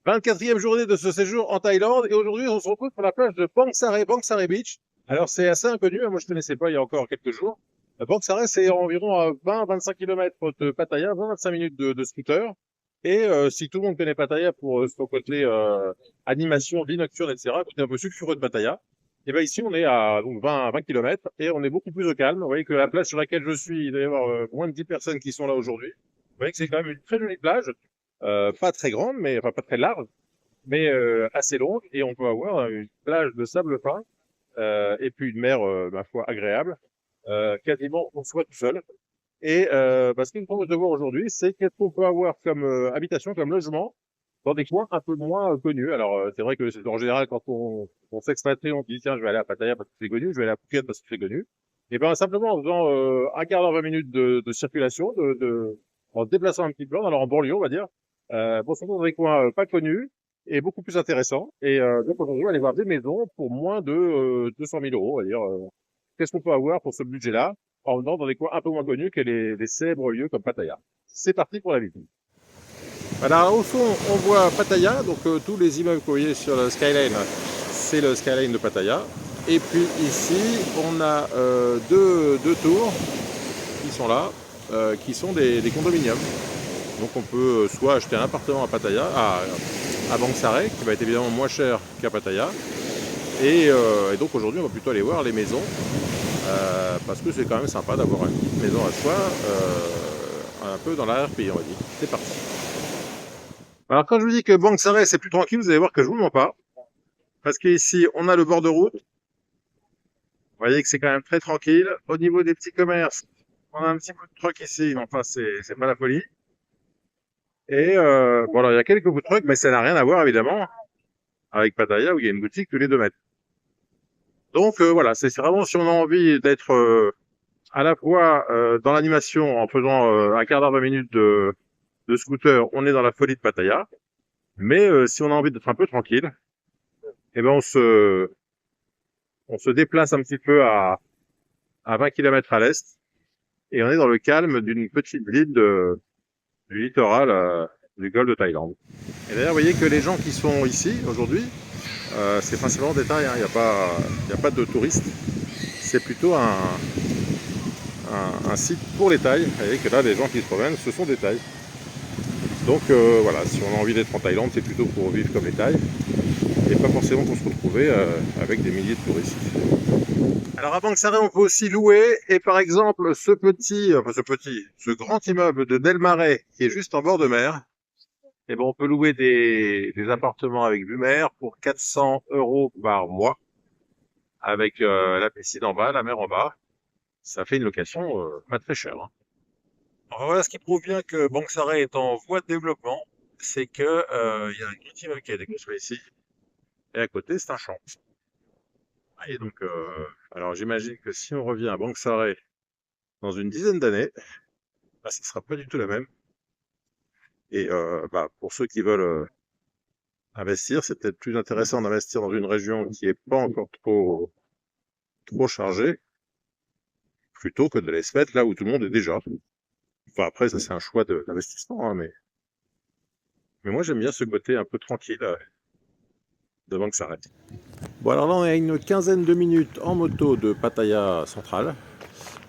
24e journée de ce séjour en Thaïlande et aujourd'hui on se retrouve sur la plage de Bang Sare, Bang Sare Beach. Alors c'est assez inconnu, moi je ne connaissais pas il y a encore quelques jours. Bang Sare c'est environ à 20-25 km de Pattaya, 20-25 minutes de scooter. Et si tout le monde connaît Pattaya pour son côté animation, vie nocturne, etc., côté un peu sulfureux de Pattaya, et ben ici on est à donc 20 km et on est beaucoup plus au calme. Vous voyez que la plage sur laquelle je suis, il doit y avoir moins de 10 personnes qui sont là aujourd'hui. Vous voyez que c'est quand même une très jolie plage. Pas très grande, mais enfin pas très large, mais assez longue, et on peut avoir une plage de sable fin et puis une mer, ma foi, agréable, quasiment on soit tout seul. Et ce qu'il me propose de voir aujourd'hui, c'est qu'est-ce qu'on peut avoir comme habitation, comme logement, dans des coins un peu moins connus. Alors c'est vrai que c'est en général quand on s'expatrie, on se dit tiens je vais aller à Pattaya parce que c'est connu, je vais aller à Phuket parce que c'est connu. Et ben simplement en faisant un quart d'heure, 20 minutes de circulation, en se déplaçant un petit peu, en allant en banlieue on va dire, bon, c'est dans des coins pas connus et beaucoup plus intéressants. Et donc aujourd'hui, on va aller voir des maisons pour moins de 200 000 euros. On va dire, qu'est-ce qu'on peut avoir pour ce budget-là en venant dans des coins un peu moins connus que les célèbres lieux comme Pattaya. C'est parti pour la visite. Alors au fond, on voit Pattaya, donc tous les immeubles que vous voyez sur le skyline, c'est le skyline de Pattaya. Et puis ici, on a deux tours qui sont là, qui sont des condominiums. Donc on peut soit acheter un appartement à Pattaya, à Bang Sare, qui va être évidemment moins cher qu'à Pattaya. Et donc aujourd'hui on va plutôt aller voir les maisons, parce que c'est quand même sympa d'avoir une petite maison à soi, un peu dans l'arrière-pays on va dire. C'est parti. Alors quand je vous dis que Bang Sare c'est plus tranquille, vous allez voir que je vous mens pas. Parce qu'ici on a le bord de route. Vous voyez que c'est quand même très tranquille. Au niveau des petits commerces, on a un petit peu de truc ici, mais enfin c'est pas la folie. Et bon alors il y a quelques food trucks, mais ça n'a rien à voir évidemment avec Pattaya où il y a une boutique tous les 2 mètres. Donc voilà, c'est vraiment si on a envie d'être à la fois dans l'animation en faisant un quart d'heure, 20 minutes de scooter, on est dans la folie de Pattaya. Mais si on a envie d'être un peu tranquille, eh ben on se déplace un petit peu à 20 km à l'est et on est dans le calme d'une petite ville du littoral du golfe de Thaïlande. Et d'ailleurs, vous voyez que les gens qui sont ici aujourd'hui, c'est principalement des Thaïs, hein. Il n'y a pas de touristes. C'est plutôt un site pour les Thaïs. Vous voyez que là, les gens qui se promènent, ce sont des Thaïs. Donc voilà, si on a envie d'être en Thaïlande, c'est plutôt pour vivre comme les Thaïs et pas forcément pour se retrouver avec des milliers de touristes. Alors à Bang Sare, on peut aussi louer, et par exemple ce grand immeuble de Del Mare qui est juste en bord de mer, et ben on peut louer des appartements avec vue mer pour 400 euros par mois, avec la piscine en bas, la mer en bas. Ça fait une location pas très chère, hein. Alors voilà ce qui prouve bien que Bang Sare est en voie de développement, c'est que il y a un grand immeuble qui a été construit ici, et à côté c'est un champ. Et donc, alors j'imagine que si on revient à Bang Sare dans une dizaine d'années, bah, ce sera pas du tout la même. Et pour ceux qui veulent investir, c'est peut-être plus intéressant d'investir dans une région qui est pas encore trop chargée, plutôt que de les se mettre là où tout le monde est déjà. Enfin après, ça c'est un choix d'investissement, hein, mais moi j'aime bien ce côté un peu tranquille de Bang Sare. Bon alors là on est à une quinzaine de minutes en moto de Pattaya centrale.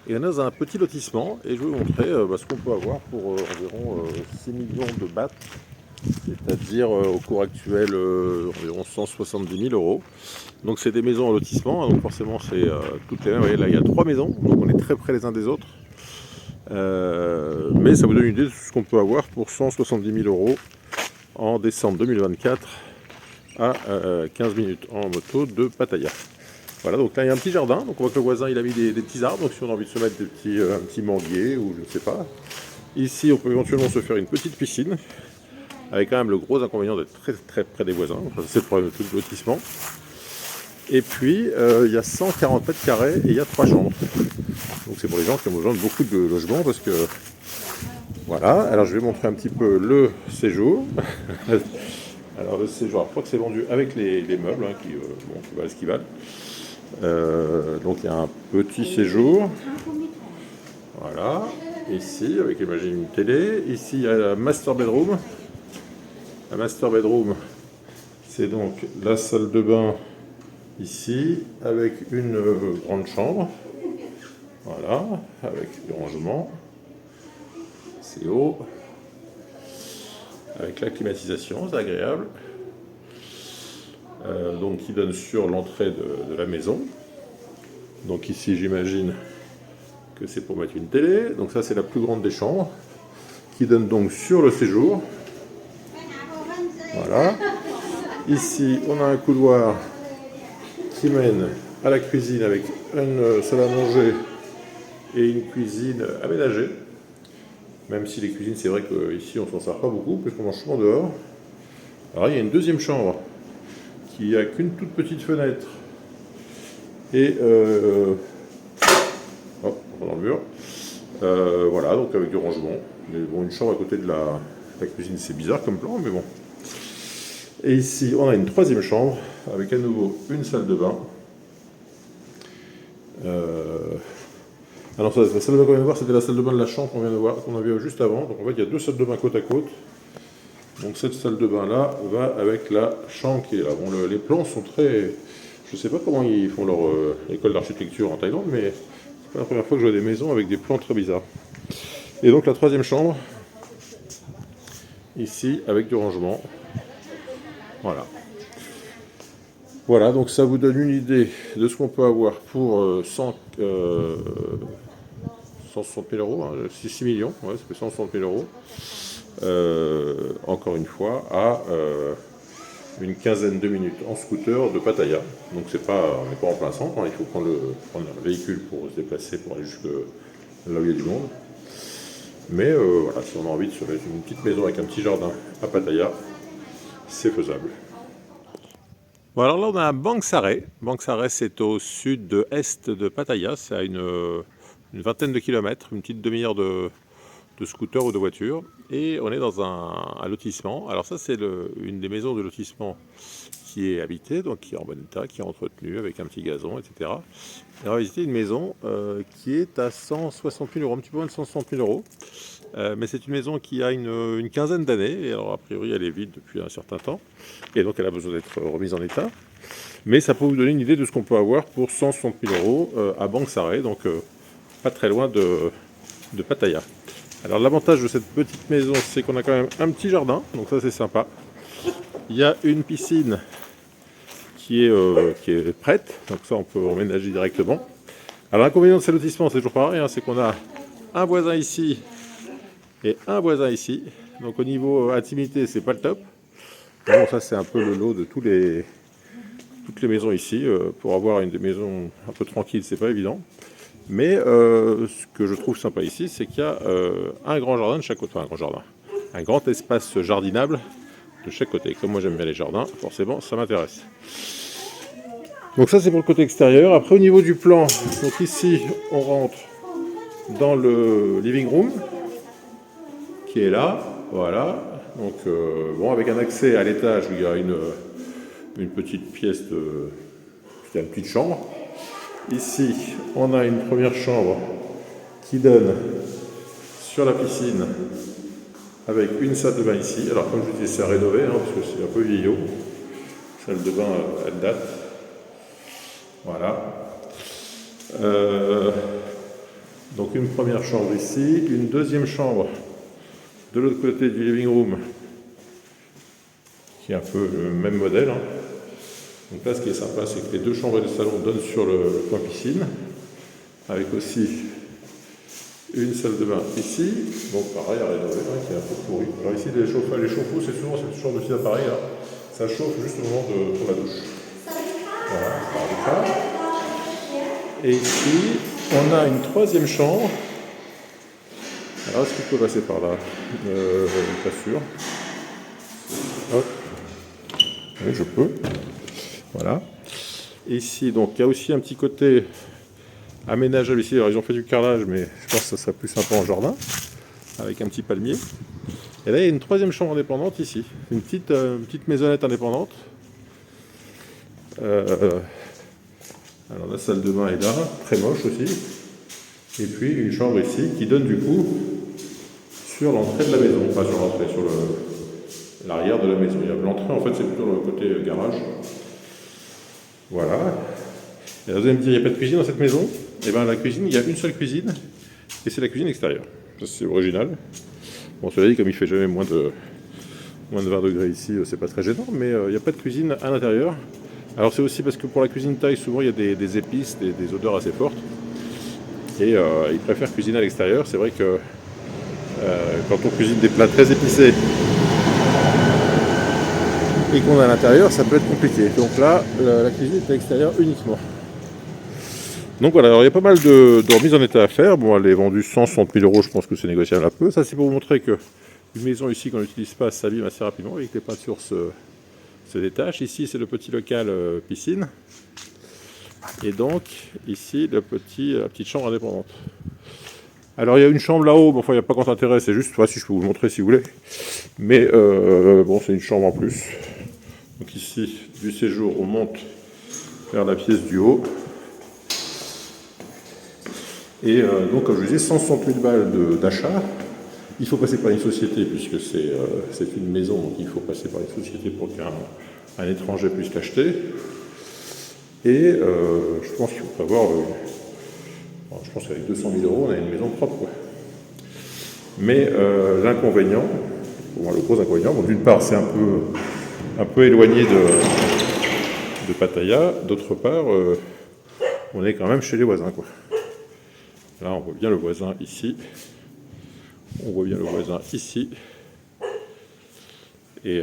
Et on est dans un petit lotissement et je vais vous montrer ce qu'on peut avoir pour environ 6 millions de bahts, c'est-à-dire au cours actuel environ 170 000 euros. Donc c'est des maisons en lotissement, hein, donc forcément c'est toutes les mêmes. Vous voyez là il y a 3 maisons, donc on est très près les uns des autres. Mais ça vous donne une idée de ce qu'on peut avoir pour 170 000 euros en décembre 2024 à 15 minutes en moto de Pattaya. Voilà, donc là il y a un petit jardin, donc on voit que le voisin il a mis des petits arbres, donc si on a envie de se mettre un petit manguier ou je ne sais pas. Ici on peut éventuellement se faire une petite piscine, avec quand même le gros inconvénient d'être très très près des voisins, enfin, c'est le problème de tout le lotissement. Et puis il y a 140 mètres carrés et il y a 3 chambres. Donc c'est pour les gens qui ont besoin de beaucoup de logements parce que voilà, alors je vais montrer un petit peu le séjour. Alors le séjour, je crois que c'est vendu avec les meubles hein, qui valent ce qu'ils valent. Donc il y a un petit séjour, voilà, ici avec j'imagine une télé, ici il y a la master bedroom, La master bedroom, c'est donc la salle de bain ici, avec une grande chambre. Voilà, avec du rangement. C'est haut. Avec la climatisation, c'est agréable. Donc qui donne sur l'entrée de la maison. Donc ici j'imagine que c'est pour mettre une télé. Donc ça c'est la plus grande des chambres, qui donne donc sur le séjour. Voilà. Ici on a un couloir qui mène à la cuisine avec une salle à manger et une cuisine aménagée. Même si les cuisines, c'est vrai qu'ici on s'en sert pas beaucoup, puisqu'on mange souvent dehors. Alors il y a une deuxième chambre qui a qu'une toute petite fenêtre et dans le mur. Voilà, donc avec du rangement. Mais bon, une chambre à côté de la cuisine, c'est bizarre comme plan, mais bon. Et ici, on a une troisième chambre avec à nouveau une salle de bain. Alors, la salle de bain qu'on vient de voir, c'était la salle de bain de la chambre qu'on vient de voir, qu'on a vu juste avant. Donc en fait, il y a deux salles de bain côte à côte. Donc cette salle de bain là va avec la chambre qui est là. Bon, les plans sont très... Je ne sais pas comment ils font leur école d'architecture en Thaïlande, mais c'est pas la première fois que je vois des maisons avec des plans très bizarres. Et donc la troisième chambre, ici, avec du rangement. Voilà. Voilà, donc ça vous donne une idée de ce qu'on peut avoir pour 160 000 euros, hein, 6 millions, ouais, ça fait 160 000 euros. Encore une fois, à une quinzaine de minutes en scooter de Pattaya. Donc on n'est pas en plein centre, hein, il faut prendre un véhicule pour se déplacer, pour aller jusque là où il y a du monde. Mais voilà, si on a envie de se mettre une petite maison avec un petit jardin à Pattaya, c'est faisable. Bon, alors là on a un Bangsaré. Bangsaré, c'est au sud-est de Pattaya, c'est à une vingtaine de kilomètres, une petite demi-heure de scooter ou de voiture, et on est dans un lotissement. Alors ça c'est une des maisons de lotissement qui est habitée, donc qui est en bon état, qui est entretenue avec un petit gazon, etc. Et on va visiter une maison qui est à 160 000 euros, un petit peu moins de 160 000 euros. Mais c'est une maison qui a une quinzaine d'années, et alors a priori elle est vide depuis un certain temps, et donc elle a besoin d'être remise en état. Mais ça peut vous donner une idée de ce qu'on peut avoir pour 160 000 euros à Bangsaré, donc pas très loin de Pattaya. Alors l'avantage de cette petite maison, c'est qu'on a quand même un petit jardin, donc ça c'est sympa. Il y a une piscine qui est prête, donc ça on peut emménager directement. Alors l'inconvénient de ce lotissement, c'est toujours pareil, hein, c'est qu'on a un voisin ici et un voisin ici. Donc au niveau intimité, c'est pas le top. Bon, ça c'est un peu le lot de toutes les maisons ici. Pour avoir une maison un peu tranquille, c'est pas évident. Mais ce que je trouve sympa ici, c'est qu'il y a un grand jardin de chaque côté. Enfin, un grand jardin. Un grand espace jardinable de chaque côté. Comme moi j'aime bien les jardins, forcément ça m'intéresse. Donc ça c'est pour le côté extérieur. Après au niveau du plan, donc ici on rentre dans le living room qui est là. Voilà. Donc bon, avec un accès à l'étage où il y a une petite pièce une petite chambre. Ici, on a une première chambre qui donne sur la piscine avec une salle de bain ici. Alors comme je vous disais, c'est à rénover, hein, parce que c'est un peu vieillot. Salle de bain, elle date. Voilà. Donc une première chambre ici, une deuxième chambre de l'autre côté du living room, qui est un peu le même modèle, hein. Donc là, ce qui est sympa, c'est que les deux chambres et le salon donnent sur le coin piscine, avec aussi une salle de bain ici. Donc pareil, à rénover, hein, qui est un peu pourri. Alors ici, les chauffe-eau, c'est souvent ce genre de petit appareil là. Ça chauffe juste au moment pour la douche. Voilà, ça part. Et ici, on a une troisième chambre. Alors, est-ce qu'il peut passer par là? Pas sûr. Hop. Oui, je peux. Voilà. Et ici, donc, il y a aussi un petit côté aménageable ici. Alors, ils ont fait du carrelage, mais je pense que ça serait plus sympa en jardin, avec un petit palmier. Et là, il y a une troisième chambre indépendante ici. Une petite maisonnette indépendante. Alors, la salle de bain est là, très moche aussi. Et puis, une chambre ici qui donne du coup sur l'entrée de la maison. Pas sur l'entrée, sur l'arrière de la maison. L'entrée, en fait, c'est plutôt le côté garage. Voilà. Et là, vous allez me dire, il n'y a pas de cuisine dans cette maison? Eh bien, la cuisine, il y a une seule cuisine, et c'est la cuisine extérieure. Ça, c'est original. Bon, cela dit, comme il fait jamais moins de 20 degrés ici, c'est pas très gênant, mais il n'y a pas de cuisine à l'intérieur. Alors, c'est aussi parce que pour la cuisine thaï, souvent, il y a des épices, des odeurs assez fortes. Et ils préfèrent cuisiner à l'extérieur. C'est vrai que quand on cuisine des plats très épicés et qu'on est à l'intérieur, ça peut être compliqué. Donc là, la cuisine est à l'extérieur uniquement. Donc voilà, alors il y a pas mal de remises en état à faire. Bon, elle est vendue 160 000 euros, je pense que c'est négociable un peu. Ça, c'est pour vous montrer que une maison ici qu'on n'utilise pas s'abîme assez rapidement et que les peintures se détachent. Ici, c'est le petit local piscine. Et donc, ici, la petite chambre indépendante. Alors, il y a une chambre là-haut, mais enfin, il n'y a pas grand intérêt, c'est juste, si je peux vous le montrer si vous voulez. Mais bon, c'est une chambre en plus. Donc ici, du séjour, on monte vers la pièce du haut. Et donc, comme je vous disais, 160 000 balles d'achat. Il faut passer par une société, puisque c'est une maison, donc il faut passer par une société pour qu'un étranger puisse l'acheter. Et je pense qu'il faut prévoir, je pense qu'avec 200 000 euros, on a une maison propre, quoi. Mais l'inconvénient, le gros inconvénient, bon, d'une part, c'est un peu éloigné de Pattaya, d'autre part, on est quand même chez les voisins, quoi. Là, on voit bien le voisin ici. On voit bien le voisin ici. Et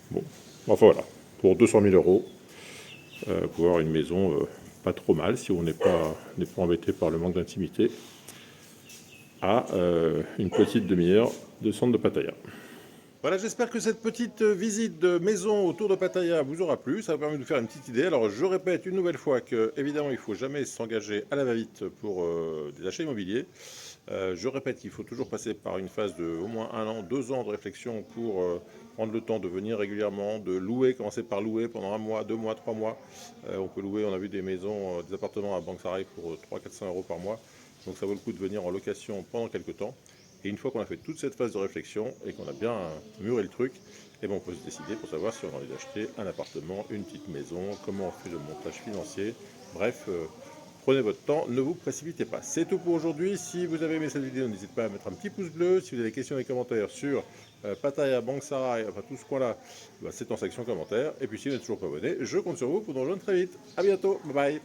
bon, enfin voilà, pour 200 000 euros, pour avoir une maison pas trop mal, si on n'est pas embêté par le manque d'intimité, à une petite demi-heure de centre de Pattaya. Voilà, j'espère que cette petite visite de maison autour de Pattaya vous aura plu. Ça va permettre de faire une petite idée. Alors, je répète une nouvelle fois que, évidemment, il ne faut jamais s'engager à la va-vite pour des achats immobiliers. Je répète qu'il faut toujours passer par une phase de au moins 1 an, 2 ans de réflexion pour prendre le temps de venir régulièrement, de louer, commencer par louer pendant 1 mois, 2 mois, 3 mois. On peut louer, on a vu des maisons, des appartements à Banque Sarai pour 300-400 euros par mois. Donc ça vaut le coup de venir en location pendant quelques temps. Et une fois qu'on a fait toute cette phase de réflexion et qu'on a bien mûré le truc, et on peut se décider pour savoir si on a envie d'acheter un appartement, une petite maison, comment on fait le montage financier. Bref, prenez votre temps, ne vous précipitez pas. C'est tout pour aujourd'hui. Si vous avez aimé cette vidéo, n'hésitez pas à mettre un petit pouce bleu. Si vous avez des questions et commentaires sur Pattaya, Banque Sarai, enfin tout ce coin-là, c'est en section commentaires. Et puis si vous n'êtes toujours pas abonné, je compte sur vous pour nous rejoindre très vite. A bientôt, bye bye.